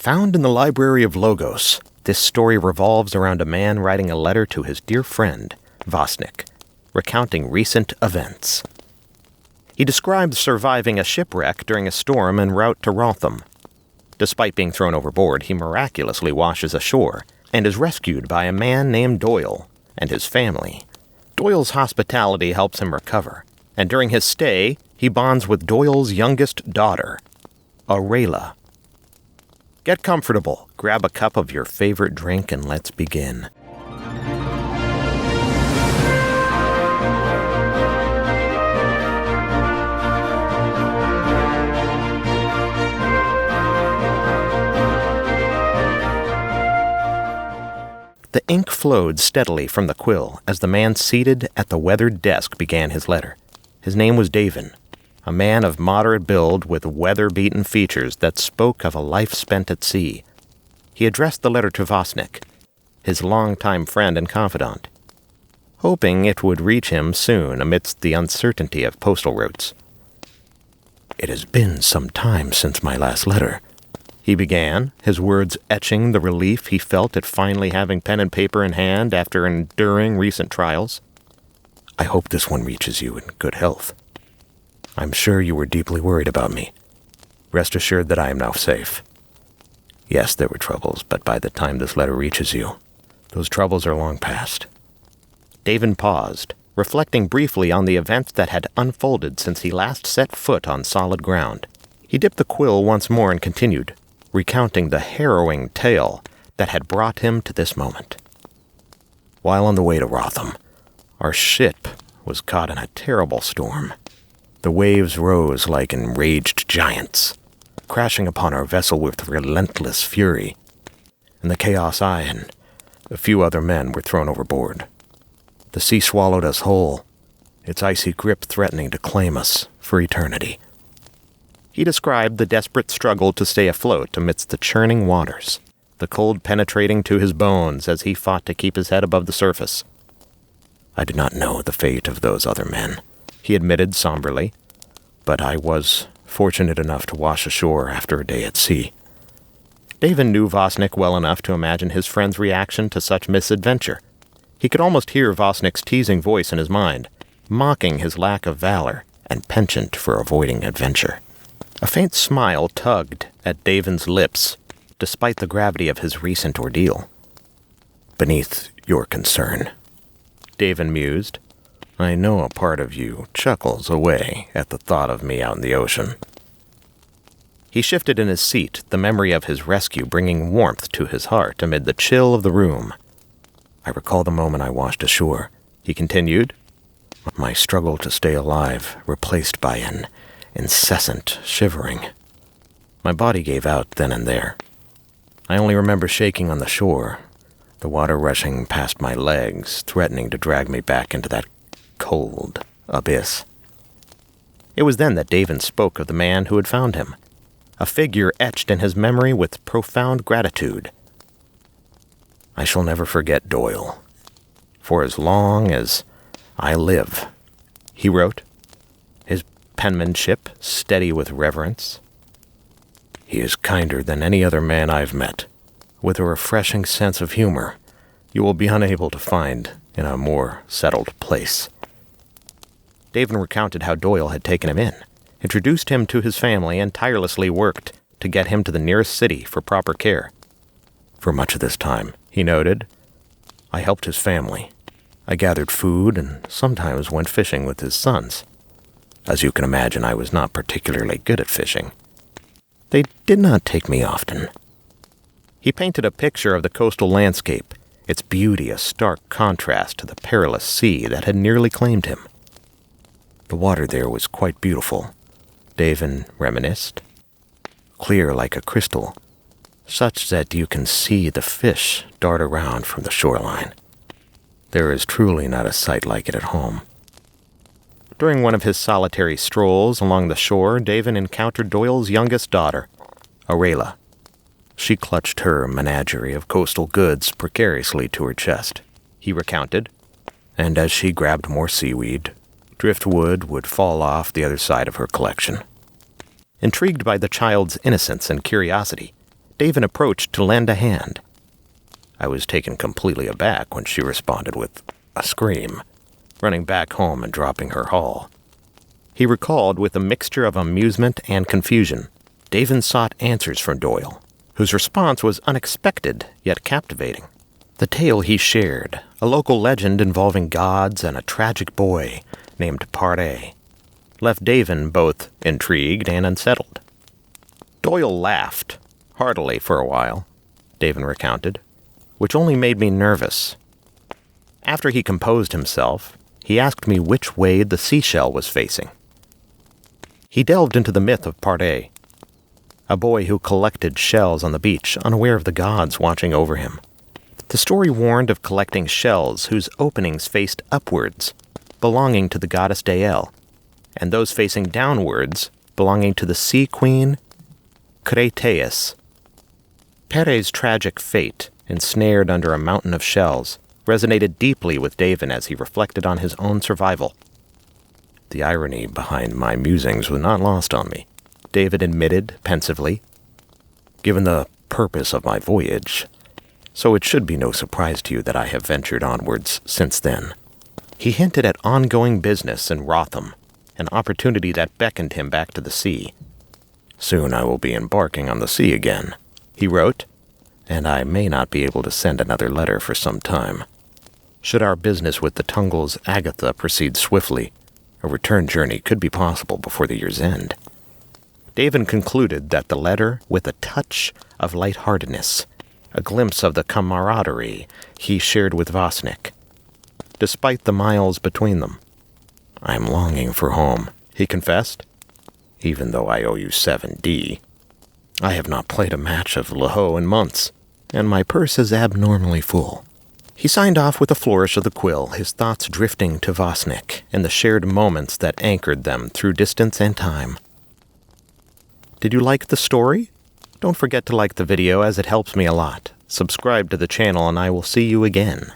Found in the library of Logos, this story revolves around a man writing a letter to his dear friend, Vasnik, recounting recent events. He describes surviving a shipwreck during a storm en route to Rhothum. Despite being thrown overboard, he miraculously washes ashore and is rescued by a man named Doile and his family. Doile's hospitality helps him recover, and during his stay, he bonds with Doile's youngest daughter, Aurelia. Get comfortable, grab a cup of your favorite drink, and let's begin. The ink flowed steadily from the quill as the man seated at the weathered desk began his letter. His name was Davin, a man of moderate build with weather-beaten features that spoke of a life spent at sea. He addressed the letter to Vasnik, his longtime friend and confidant, hoping it would reach him soon amidst the uncertainty of postal routes. "It has been some time since my last letter," he began, his words etching the relief he felt at finally having pen and paper in hand after enduring recent trials. "I hope this one reaches you in good health. I'm sure you were deeply worried about me. Rest assured that I am now safe. Yes, there were troubles, but by the time this letter reaches you, those troubles are long past." Davin paused, reflecting briefly on the events that had unfolded since he last set foot on solid ground. He dipped the quill once more and continued, recounting the harrowing tale that had brought him to this moment. "While on the way to Rhothum, our ship was caught in a terrible storm. The waves rose like enraged giants, crashing upon our vessel with relentless fury. In the chaos, I and a few other men were thrown overboard. The sea swallowed us whole, its icy grip threatening to claim us for eternity." He described the desperate struggle to stay afloat amidst the churning waters, the cold penetrating to his bones as he fought to keep his head above the surface. "I did not know the fate of those other men," he admitted somberly, "but I was fortunate enough to wash ashore after a day at sea." Davin knew Vasnik well enough to imagine his friend's reaction to such misadventure. He could almost hear Vasnik's teasing voice in his mind, mocking his lack of valor and penchant for avoiding adventure. A faint smile tugged at Davin's lips, despite the gravity of his recent ordeal. "Beneath your concern," Davin mused, "I know a part of you chuckles away at the thought of me out in the ocean." He shifted in his seat, the memory of his rescue bringing warmth to his heart amid the chill of the room. "I recall the moment I washed ashore," he continued, "my struggle to stay alive replaced by an incessant shivering. My body gave out then and there. I only remember shaking on the shore, the water rushing past my legs, threatening to drag me back into that cold abyss." It was then that Davin spoke of the man who had found him, a figure etched in his memory with profound gratitude. "I shall never forget Doile, for as long as I live," he wrote, his penmanship steady with reverence. "He is kinder than any other man I've met, with a refreshing sense of humor you will be unable to find in a more settled place." Davin recounted how Doile had taken him in, introduced him to his family, and tirelessly worked to get him to the nearest city for proper care. "For much of this time," he noted, "I helped his family. I gathered food and sometimes went fishing with his sons. As you can imagine, I was not particularly good at fishing. They did not take me often." He painted a picture of the coastal landscape, its beauty a stark contrast to the perilous sea that had nearly claimed him. "The water there was quite beautiful," Davin reminisced. "Clear like a crystal, such that you can see the fish dart around from the shoreline. There is truly not a sight like it at home." During one of his solitary strolls along the shore, Davin encountered Doile's youngest daughter, Aurelia. She clutched her menagerie of coastal goods precariously to her chest, he recounted, and as she grabbed more seaweed, driftwood would fall off the other side of her collection. Intrigued by the child's innocence and curiosity, Davin approached to lend a hand. I was taken completely aback when she responded with a scream, running back home and dropping her haul. He recalled with a mixture of amusement and confusion. Davin sought answers from Doile, whose response was unexpected yet captivating. The tale he shared, a local legend involving gods and a tragic boy named Pare, left Davin both intrigued and unsettled. Doile laughed heartily for a while, Davin recounted, which only made me nervous. After he composed himself, he asked me which way the seashell was facing. He delved into the myth of Pare, a boy who collected shells on the beach, unaware of the gods watching over him. The story warned of collecting shells whose openings faced upwards, belonging to the goddess Doile, and those facing downwards, belonging to the sea queen Creteus. Pare's tragic fate, ensnared under a mountain of shells, resonated deeply with Davin as he reflected on his own survival. The irony behind my musings was not lost on me, David admitted pensively. Given the purpose of my voyage, so it should be no surprise to you that I have ventured onwards since then. He hinted at ongoing business in Rhothum, an opportunity that beckoned him back to the sea. Soon I will be embarking on the sea again, he wrote, and I may not be able to send another letter for some time. Should our business with the Tungles Agatha proceed swiftly, a return journey could be possible before the year's end. Davin concluded that the letter, with a touch of lightheartedness, a glimpse of the camaraderie he shared with Vasnik, despite the miles between them. "I'm longing for home," he confessed, "even though I owe you 7D. I have not played a match of Laho in months, and my purse is abnormally full." He signed off with a flourish of the quill, his thoughts drifting to Vasnik and the shared moments that anchored them through distance and time. Did you like the story? Don't forget to like the video as it helps me a lot. Subscribe to the channel and I will see you again.